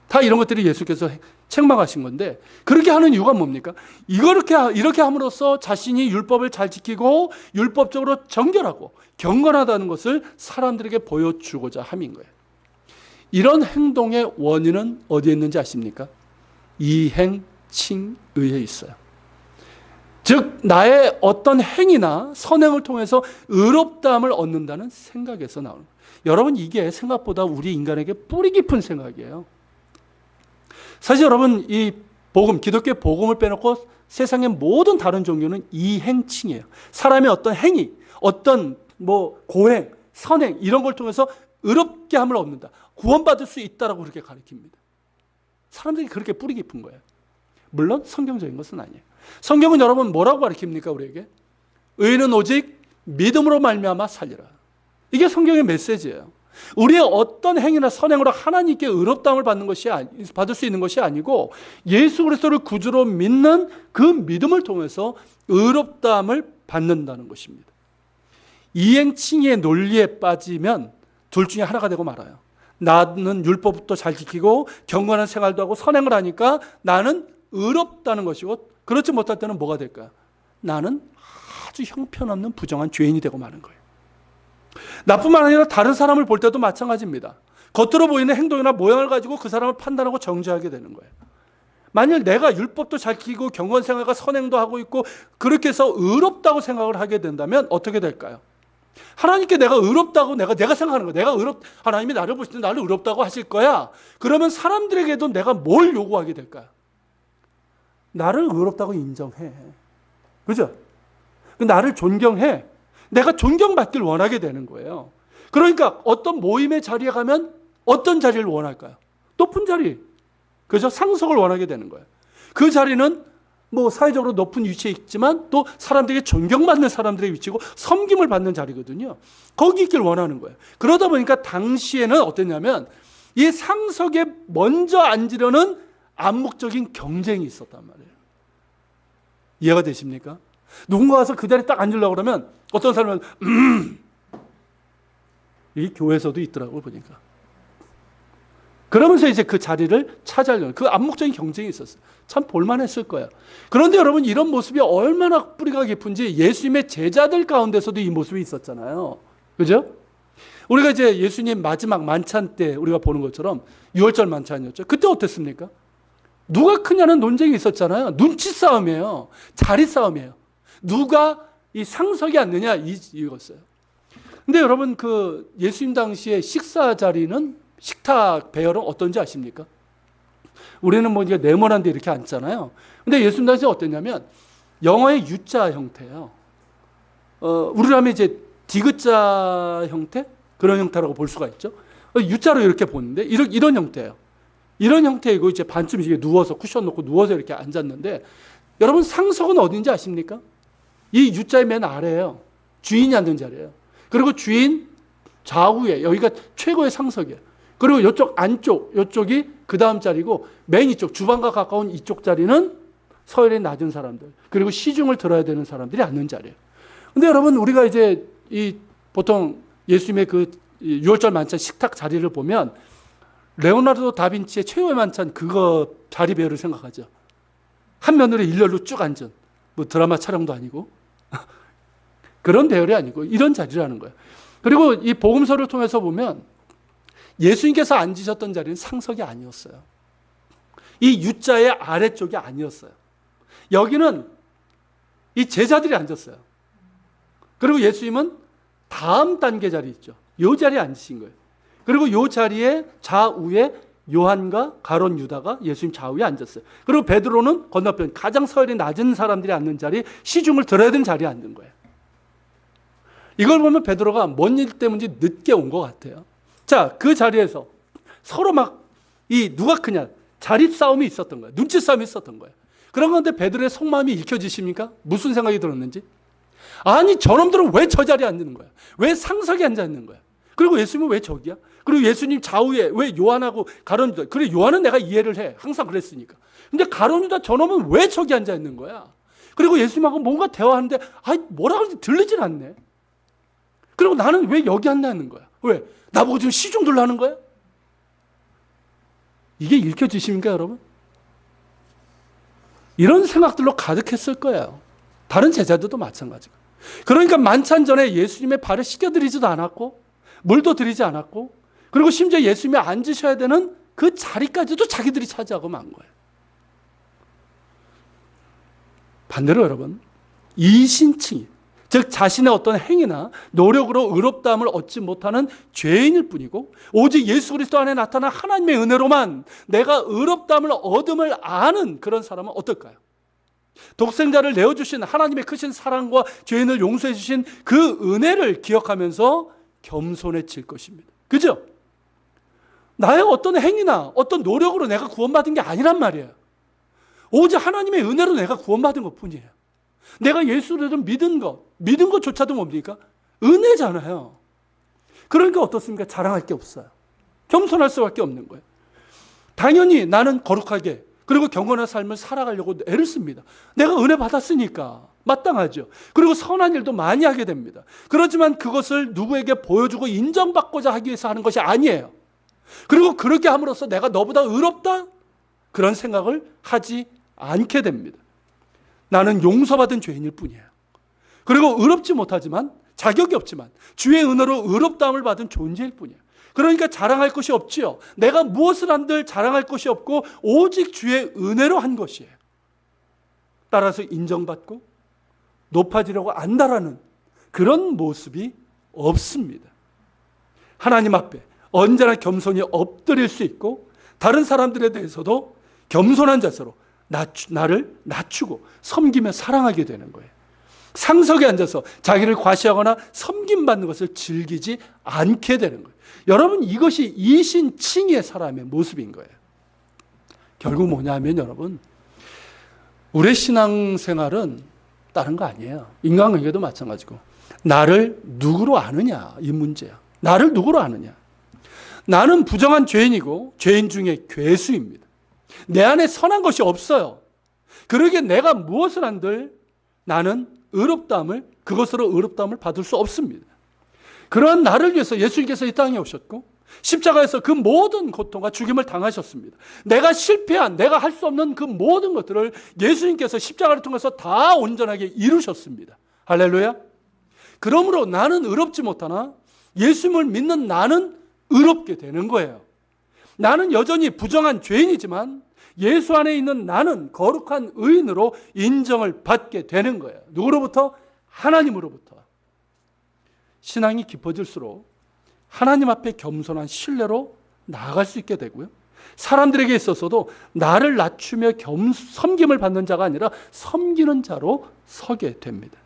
다 이런 것들이 예수께서 책망하신 건데 그렇게 하는 이유가 뭡니까? 이렇게 함으로써 자신이 율법을 잘 지키고 율법적으로 정결하고 경건하다는 것을 사람들에게 보여주고자 함인 거예요. 이런 행동의 원인은 어디에 있는지 아십니까? 이행칭의에 있어요. 즉 나의 어떤 행위나 선행을 통해서 의롭다함을 얻는다는 생각에서 나오는 거예요. 여러분 이게 생각보다 우리 인간에게 뿌리 깊은 생각이에요. 사실 여러분 이 복음, 기독교의 복음을 빼놓고 세상의 모든 다른 종교는 이행칭이에요. 사람의 어떤 행위, 어떤 고행, 선행 이런 걸 통해서 의롭게 함을 얻는다. 구원받을 수 있다라고 그렇게 가르칩니다. 사람들이 그렇게 뿌리 깊은 거예요. 물론 성경적인 것은 아니에요. 성경은 여러분 뭐라고 가르칩니까 우리에게? 의인은 오직 믿음으로 말미암아 살리라. 이게 성경의 메시지예요. 우리의 어떤 행위나 선행으로 하나님께 의롭다함을 받을 수 있는 것이 아니고 예수 그리스도를 구주로 믿는 그 믿음을 통해서 의롭다함을 받는다는 것입니다. 이행칭의의 논리에 빠지면 둘 중에 하나가 되고 말아요. 나는 율법부터 잘 지키고 경건한 생활도 하고 선행을 하니까 나는 의롭다는 것이고 그렇지 못할 때는 뭐가 될까요? 나는 아주 형편없는 부정한 죄인이 되고 마는 거예요. 나뿐만 아니라 다른 사람을 볼 때도 마찬가지입니다. 겉으로 보이는 행동이나 모양을 가지고 그 사람을 판단하고 정죄하게 되는 거예요. 만일 내가 율법도 잘 지키고 경건생활과 선행도 하고 있고 그렇게 해서 의롭다고 생각을 하게 된다면 어떻게 될까요? 하나님께 내가 의롭다고 내가 생각하는 거예요. 하나님이 나를 보실 때 나를 의롭다고 하실 거야. 그러면 사람들에게도 내가 뭘 요구하게 될까요? 나를 의롭다고 인정해. 그죠? 나를 존경해. 내가 존경받길 원하게 되는 거예요. 그러니까 어떤 모임의 자리에 가면 어떤 자리를 원할까요? 높은 자리. 그죠? 상석을 원하게 되는 거예요. 그 자리는 사회적으로 높은 위치에 있지만 또 사람들에게 존경받는 사람들의 위치고 섬김을 받는 자리거든요. 거기 있길 원하는 거예요. 그러다 보니까 당시에는 어땠냐면 이 상석에 먼저 앉으려는 암묵적인 경쟁이 있었단 말이에요. 이해가 되십니까? 누군가 와서 그 자리에 딱 앉으려고 그러면 어떤 사람은 이 교회에서도 있더라고요 보니까. 그러면서 이제 그 자리를 차지하려는 그 암묵적인 경쟁이 있었어요. 참 볼만했을 거예요. 그런데 여러분 이런 모습이 얼마나 뿌리가 깊은지 예수님의 제자들 가운데서도 이 모습이 있었잖아요. 그죠? 우리가 이제 예수님 마지막 만찬 때 우리가 보는 것처럼 6월절 만찬이었죠. 그때 어땠습니까? 누가 크냐는 논쟁이 있었잖아요. 눈치 싸움이에요. 자리 싸움이에요. 누가 이 상석에 앉느냐 이거였어요. 근데 여러분 그 예수님 당시의 식사 자리는 식탁 배열은 어떤지 아십니까? 우리는 이게 네모난 데 이렇게 앉잖아요. 근데 예수님 당시에 어땠냐면 영어의 U자 형태예요. 우리로 하면 이제 디귿자 형태? 그런 형태라고 볼 수가 있죠. U자로 이렇게 보는데 이런 형태예요. 이런 형태이고 이제 반쯤 이게 누워서 쿠션 놓고 누워서 이렇게 앉았는데 여러분 상석은 어딘지 아십니까? 이 U자의 맨 아래예요. 주인이 앉는 자리예요. 그리고 주인 좌우에 여기가 최고의 상석이에요. 그리고 이쪽 안쪽 이쪽이 그 다음 자리고 맨 이쪽 주방과 가까운 이쪽 자리는 서열이 낮은 사람들 그리고 시중을 들어야 되는 사람들이 앉는 자리예요. 근데 여러분 우리가 이제 보통 예수님의 그 6월절 만찬 식탁 자리를 보면 레오나르도 다빈치의 최후의 만찬 그거 자리 배열을 생각하죠. 한 면으로 일렬로 쭉 앉은 드라마 촬영도 아니고 그런 배열이 아니고 이런 자리라는 거예요. 그리고 이 복음서를 통해서 보면 예수님께서 앉으셨던 자리는 상석이 아니었어요. 이 U자의 아래쪽이 아니었어요. 여기는 이 제자들이 앉았어요. 그리고 예수님은 다음 단계 자리 있죠. 이 자리에 앉으신 거예요. 그리고 이 자리에 좌우에 요한과 가룟 유다가 예수님 좌우에 앉았어요. 그리고 베드로는 건너편 가장 서열이 낮은 사람들이 앉는 자리, 시중을 들어야 되는 자리에 앉는 거예요. 이걸 보면 베드로가 뭔 일 때문인지 늦게 온 것 같아요. 자, 그 자리에서 서로 막 누가 크냐 자립 싸움이 있었던 거예요. 눈치 싸움이 있었던 거예요. 그런 건데 베드로의 속마음이 읽혀지십니까? 무슨 생각이 들었는지? 아니, 저놈들은 왜 저 자리에 앉는 거야? 왜 상석에 앉아 있는 거야? 그리고 예수님은 왜 저기야? 그리고 예수님 좌우에 왜 요한하고 가룟 유다? 그래, 요한은 내가 이해를 해. 항상 그랬으니까. 근데 가룟 유다 저놈은 왜 저기 앉아 있는 거야? 그리고 예수님하고 뭔가 대화하는데 뭐라 그러지 들리질 않네. 그리고 나는 왜 여기 앉아 있는 거야? 왜? 나보고 지금 시중 둘라는 거야? 이게 읽혀지십니까, 여러분? 이런 생각들로 가득했을 거예요. 다른 제자들도 마찬가지고. 그러니까 만찬 전에 예수님의 발을 씻겨드리지도 않았고 물도 드리지 않았고, 그리고 심지어 예수님이 앉으셔야 되는 그 자리까지도 자기들이 차지하고 만 거예요. 반대로 여러분, 이신칭이, 즉 자신의 어떤 행위나 노력으로 의롭다함을 얻지 못하는 죄인일 뿐이고, 오직 예수 그리스도 안에 나타난 하나님의 은혜로만 내가 의롭다함을 얻음을 아는 그런 사람은 어떨까요? 독생자를 내어주신 하나님의 크신 사랑과 죄인을 용서해 주신 그 은혜를 기억하면서 겸손해질 것입니다. 그죠? 나의 어떤 행위나 어떤 노력으로 내가 구원받은 게 아니란 말이에요. 오직 하나님의 은혜로 내가 구원받은 것뿐이에요. 내가 예수를 믿은 것조차도 뭡니까? 은혜잖아요. 그러니까 어떻습니까? 자랑할 게 없어요. 겸손할 수밖에 없는 거예요. 당연히 나는 거룩하게 그리고 경건한 삶을 살아가려고 애를 씁니다. 내가 은혜 받았으니까 마땅하죠. 그리고 선한 일도 많이 하게 됩니다. 그렇지만 그것을 누구에게 보여주고 인정받고자 하기 위해서 하는 것이 아니에요. 그리고 그렇게 함으로써 내가 너보다 의롭다? 그런 생각을 하지 않게 됩니다. 나는 용서받은 죄인일 뿐이에요. 그리고 의롭지 못하지만, 자격이 없지만 주의 은혜로 의롭다함을 받은 존재일 뿐이에요. 그러니까 자랑할 것이 없지요. 내가 무엇을 한들 자랑할 것이 없고 오직 주의 은혜로 한 것이에요. 따라서 인정받고 높아지려고 안다라는 그런 모습이 없습니다. 하나님 앞에 언제나 겸손히 엎드릴 수 있고, 다른 사람들에 대해서도 겸손한 자세로 나를 낮추고 섬기며 사랑하게 되는 거예요. 상석에 앉아서 자기를 과시하거나 섬김받는 것을 즐기지 않게 되는 거예요. 여러분, 이것이 이신칭의 사람의 모습인 거예요. 결국 뭐냐 하면 여러분, 우리의 신앙생활은 다른 거 아니에요. 인간관계도 마찬가지고, 나를 누구로 아느냐, 이 문제야. 나를 누구로 아느냐. 나는 부정한 죄인이고 죄인 중에 괴수입니다. 내 안에 선한 것이 없어요. 그러기에 내가 무엇을 한들 나는 그것으로 의롭다함을 받을 수 없습니다. 그러한 나를 위해서 예수님께서 이 땅에 오셨고 십자가에서 그 모든 고통과 죽임을 당하셨습니다. 내가 실패한, 내가 할 수 없는 그 모든 것들을 예수님께서 십자가를 통해서 다 온전하게 이루셨습니다. 할렐루야. 그러므로 나는 의롭지 못하나 예수님을 믿는 나는 의롭게 되는 거예요. 나는 여전히 부정한 죄인이지만 예수 안에 있는 나는 거룩한 의인으로 인정을 받게 되는 거예요. 누구로부터? 하나님으로부터. 신앙이 깊어질수록 하나님 앞에 겸손한 신뢰로 나아갈 수 있게 되고요. 사람들에게 있어서도 나를 낮추며 섬김을 받는 자가 아니라 섬기는 자로 서게 됩니다.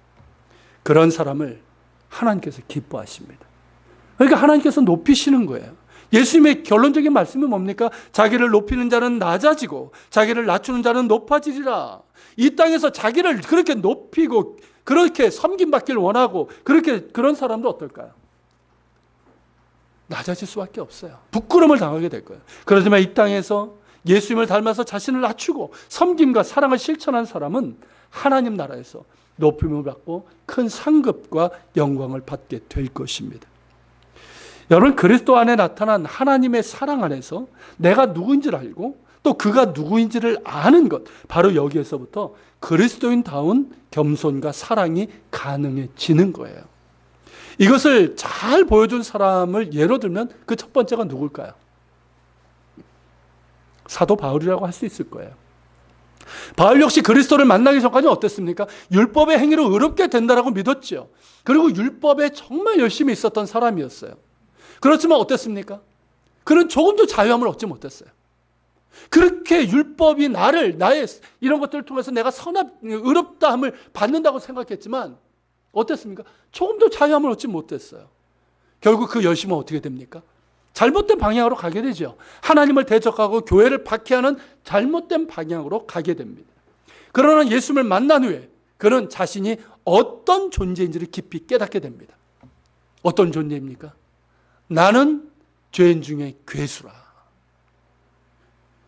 그런 사람을 하나님께서 기뻐하십니다. 그러니까 하나님께서 높이시는 거예요. 예수님의 결론적인 말씀은 뭡니까? 자기를 높이는 자는 낮아지고 자기를 낮추는 자는 높아지리라. 이 땅에서 자기를 그렇게 높이고 그렇게 섬김받길 원하고 그런 사람도 어떨까요? 낮아질 수밖에 없어요. 부끄러움을 당하게 될 거예요. 그렇지만 이 땅에서 예수님을 닮아서 자신을 낮추고 섬김과 사랑을 실천한 사람은 하나님 나라에서 높임을 받고 큰 상급과 영광을 받게 될 것입니다. 여러분, 그리스도 안에 나타난 하나님의 사랑 안에서 내가 누구인지를 알고 또 그가 누구인지를 아는 것, 바로 여기에서부터 그리스도인다운 겸손과 사랑이 가능해지는 거예요. 이것을 잘 보여준 사람을 예로 들면 그 첫 번째가 누굴까요? 사도 바울이라고 할 수 있을 거예요. 바울 역시 그리스도를 만나기 전까지 어땠습니까? 율법의 행위로 의롭게 된다라고 믿었죠. 그리고 율법에 정말 열심히 있었던 사람이었어요. 그렇지만 어땠습니까? 그는 조금도 자유함을 얻지 못했어요. 그렇게 율법이 나의 이런 것들을 통해서 내가 의롭다함을 받는다고 생각했지만 어땠습니까? 조금도 자유함을 얻지 못했어요. 결국 그 열심은 어떻게 됩니까? 잘못된 방향으로 가게 되죠. 하나님을 대적하고 교회를 박해하는 잘못된 방향으로 가게 됩니다. 그러나 예수님을 만난 후에 그는 자신이 어떤 존재인지를 깊이 깨닫게 됩니다. 어떤 존재입니까? 나는 죄인 중에 괴수라.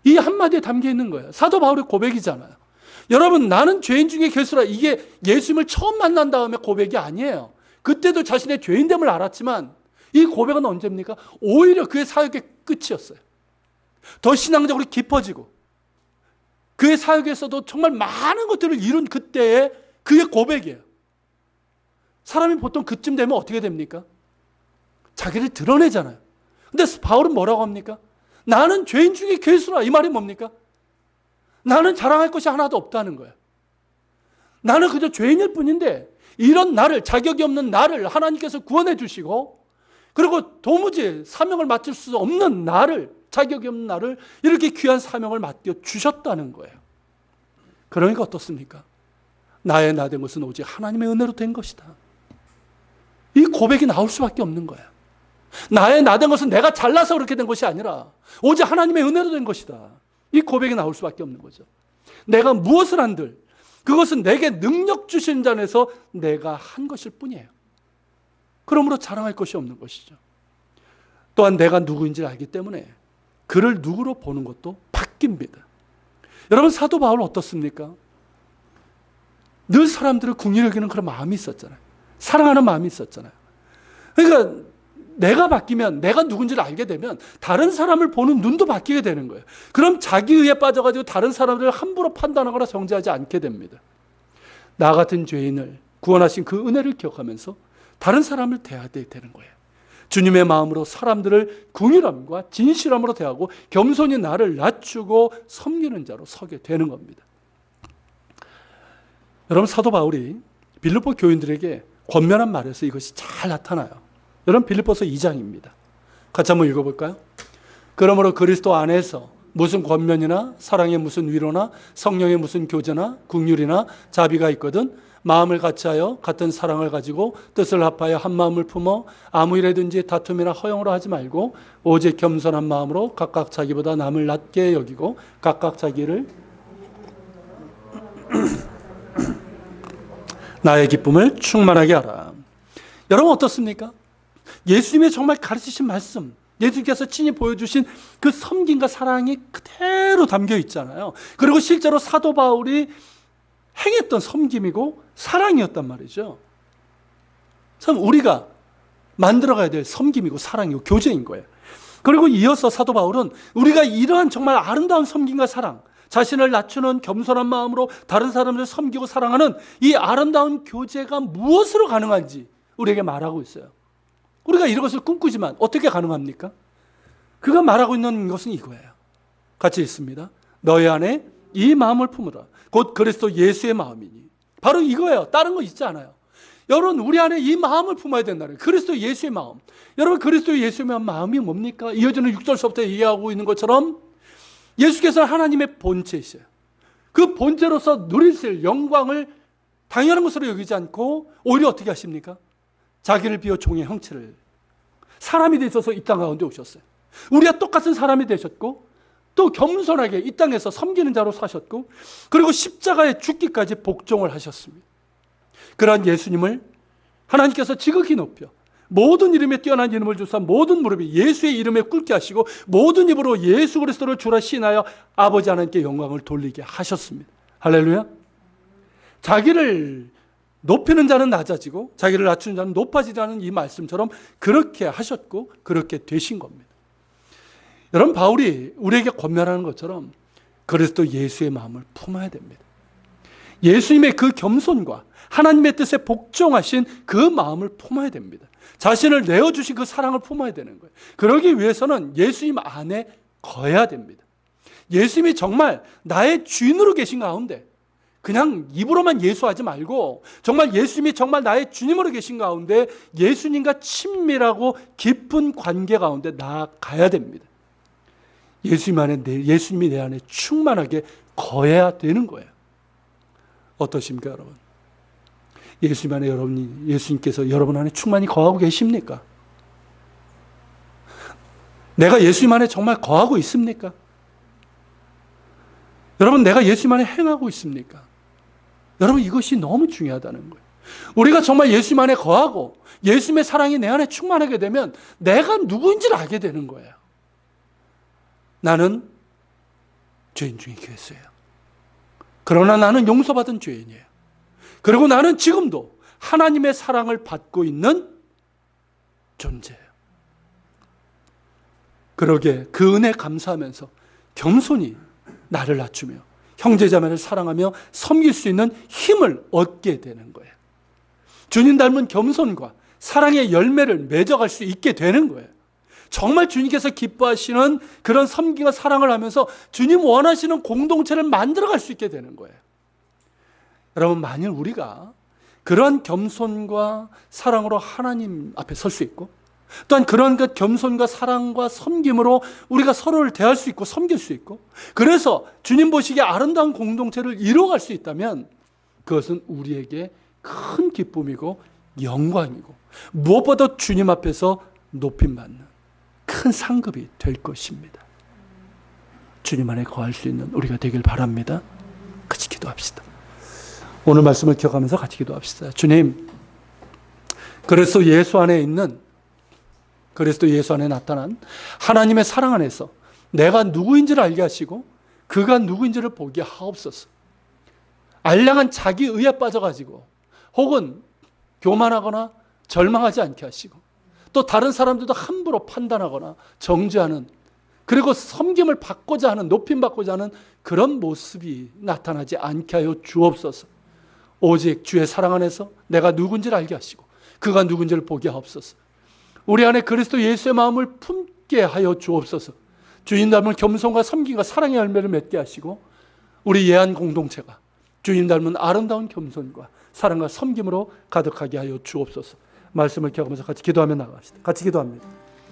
이 한마디에 담겨 있는 거예요. 사도 바울의 고백이잖아요. 여러분, 나는 죄인 중에 괴수라. 이게 예수님을 처음 만난 다음에 고백이 아니에요. 그때도 자신의 죄인됨을 알았지만 이 고백은 언제입니까? 오히려 그의 사역의 끝이었어요. 더 신앙적으로 깊어지고 그의 사역에서도 정말 많은 것들을 이룬 그때의 그의 고백이에요. 사람이 보통 그쯤 되면 어떻게 됩니까? 자기를 드러내잖아요. 근데 바울은 뭐라고 합니까? 나는 죄인 중에 괴수라. 이 말이 뭡니까? 나는 자랑할 것이 하나도 없다는 거예요. 나는 그저 죄인일 뿐인데 이런 나를, 자격이 없는 나를 하나님께서 구원해 주시고 그리고 도무지 사명을 맡을 수 없는 나를, 자격이 없는 나를 이렇게 귀한 사명을 맡겨 주셨다는 거예요. 그러니까 어떻습니까? 나의 나 된 것은 오직 하나님의 은혜로 된 것이다. 이 고백이 나올 수밖에 없는 거예요. 나의 나 된 것은 내가 잘나서 그렇게 된 것이 아니라 오직 하나님의 은혜로 된 것이다. 이 고백이 나올 수밖에 없는 거죠. 내가 무엇을 한들 그것은 내게 능력 주신 자에서 내가 한 것일 뿐이에요. 그러므로 자랑할 것이 없는 것이죠. 또한 내가 누구인지 알기 때문에 그를 누구로 보는 것도 바뀝니다. 여러분, 사도 바울 어떻습니까? 늘 사람들을 긍휼히 여기는 그런 마음이 있었잖아요. 사랑하는 마음이 있었잖아요. 그러니까 내가 바뀌면, 내가 누군지를 알게 되면 다른 사람을 보는 눈도 바뀌게 되는 거예요. 그럼 자기의에 빠져가지고 다른 사람들을 함부로 판단하거나 정죄하지 않게 됩니다. 나 같은 죄인을 구원하신 그 은혜를 기억하면서 다른 사람을 대해야 되는 거예요. 주님의 마음으로 사람들을 긍휼함과 진실함으로 대하고 겸손히 나를 낮추고 섬기는 자로 서게 되는 겁니다. 여러분, 사도 바울이 빌립보 교인들에게 권면한 말에서 이것이 잘 나타나요. 여러분, 빌립보서 2장입니다. 같이 한번 읽어볼까요? 그러므로 그리스도 안에서 무슨 권면이나 사랑의 무슨 위로나 성령의 무슨 교제나 긍휼이나 자비가 있거든 마음을 같이하여 같은 사랑을 가지고 뜻을 합하여 한 마음을 품어 아무 일에든지 다툼이나 허용으로 하지 말고 오직 겸손한 마음으로 각각 자기보다 남을 낮게 여기고 각각 자기를 나의 기쁨을 충만하게 하라. 여러분, 어떻습니까? 예수님의 정말 가르치신 말씀, 예수님께서 친히 보여주신 그 섬김과 사랑이 그대로 담겨 있잖아요. 그리고 실제로 사도 바울이 행했던 섬김이고 사랑이었단 말이죠. 참 우리가 만들어가야 될 섬김이고 사랑이고 교제인 거예요. 그리고 이어서 사도 바울은 우리가 이러한 정말 아름다운 섬김과 사랑, 자신을 낮추는 겸손한 마음으로 다른 사람을 섬기고 사랑하는 이 아름다운 교제가 무엇으로 가능한지 우리에게 말하고 있어요. 우리가 이것을 꿈꾸지만 어떻게 가능합니까? 그가 말하고 있는 것은 이거예요. 같이 있습니다. 너희 안에 이 마음을 품으라. 곧 그리스도 예수의 마음이니. 바로 이거예요. 다른 거 있지 않아요. 여러분, 우리 안에 이 마음을 품어야 된다는 거예요. 그리스도 예수의 마음. 여러분, 그리스도 예수의 마음이 뭡니까? 이어지는 6절서부터 얘기하고 있는 것처럼 예수께서는 하나님의 본체이세요. 그 본체로서 누리실 영광을 당연한 것으로 여기지 않고 오히려 어떻게 하십니까? 자기를 비워 종의 형체를 사람이 되셔서 이 땅 가운데 오셨어요. 우리가 똑같은 사람이 되셨고 또 겸손하게 이 땅에서 섬기는 자로 사셨고 그리고 십자가에 죽기까지 복종을 하셨습니다. 그러한 예수님을 하나님께서 지극히 높여 모든 이름에 뛰어난 이름을 주사 모든 무릎이 예수의 이름에 꿇게 하시고 모든 입으로 예수 그리스도를 주라 시인하여 아버지 하나님께 영광을 돌리게 하셨습니다. 할렐루야. 자기를 높이는 자는 낮아지고 자기를 낮추는 자는 높아지라는 이 말씀처럼 그렇게 하셨고 그렇게 되신 겁니다. 여러분, 바울이 우리에게 권면하는 것처럼 그리스도 예수의 마음을 품어야 됩니다. 예수님의 그 겸손과 하나님의 뜻에 복종하신 그 마음을 품어야 됩니다. 자신을 내어주신 그 사랑을 품어야 되는 거예요. 그러기 위해서는 예수님 안에 거해야 됩니다. 예수님이 정말 나의 주인으로 계신 가운데 그냥 입으로만 예수하지 말고 정말 예수님이 정말 나의 주님으로 계신 가운데 예수님과 친밀하고 깊은 관계 가운데 나아가야 됩니다. 예수님이 내 안에 충만하게 거해야 되는 거예요. 어떠십니까, 여러분? 예수님께서 여러분 안에 충만히 거하고 계십니까? 내가 예수님 안에 정말 거하고 있습니까? 여러분, 내가 예수님 안에 행하고 있습니까? 여러분, 이것이 너무 중요하다는 거예요. 우리가 정말 예수님 안에 거하고 예수님의 사랑이 내 안에 충만하게 되면 내가 누구인지를 알게 되는 거예요. 나는 죄인 중에 괴수예요. 그러나 나는 용서받은 죄인이에요. 그리고 나는 지금도 하나님의 사랑을 받고 있는 존재예요. 그러게 그 은혜 감사하면서 겸손히 나를 낮추며 형제자매를 사랑하며 섬길 수 있는 힘을 얻게 되는 거예요. 주님 닮은 겸손과 사랑의 열매를 맺어갈 수 있게 되는 거예요. 정말 주님께서 기뻐하시는 그런 섬김과 사랑을 하면서 주님 원하시는 공동체를 만들어갈 수 있게 되는 거예요. 여러분, 만일 우리가 그러한 겸손과 사랑으로 하나님 앞에 설 수 있고 또한 그러한 그 겸손과 사랑과 섬김으로 우리가 서로를 대할 수 있고 섬길 수 있고 그래서 주님 보시기에 아름다운 공동체를 이루어갈 수 있다면 그것은 우리에게 큰 기쁨이고 영광이고 무엇보다 주님 앞에서 높임받는 큰 상급이 될 것입니다. 주님 안에 거할 수 있는 우리가 되길 바랍니다. 같이 기도합시다. 오늘 말씀을 기억하면서 같이 기도합시다. 주님, 그리스도 예수 안에 나타난 하나님의 사랑 안에서 내가 누구인지를 알게 하시고 그가 누구인지를 보게 하옵소서. 알량한 자기 의에 빠져가지고 혹은 교만하거나 절망하지 않게 하시고 또 다른 사람들도 함부로 판단하거나 정죄하는 그리고 섬김을 받고자 하는 높임받고자 하는 그런 모습이 나타나지 않게 하여 주옵소서. 오직 주의 사랑 안에서 내가 누군지를 알게 하시고 그가 누군지를 보게 하옵소서. 우리 안에 그리스도 예수의 마음을 품게 하여 주옵소서. 주님 닮은 겸손과 섬김과 사랑의 열매를 맺게 하시고 우리 예한 공동체가 주님 닮은 아름다운 겸손과 사랑과 섬김으로 가득하게 하여 주옵소서. 말씀을 기억하면서 같이 기도하며 나갑시다. 같이 기도합니다.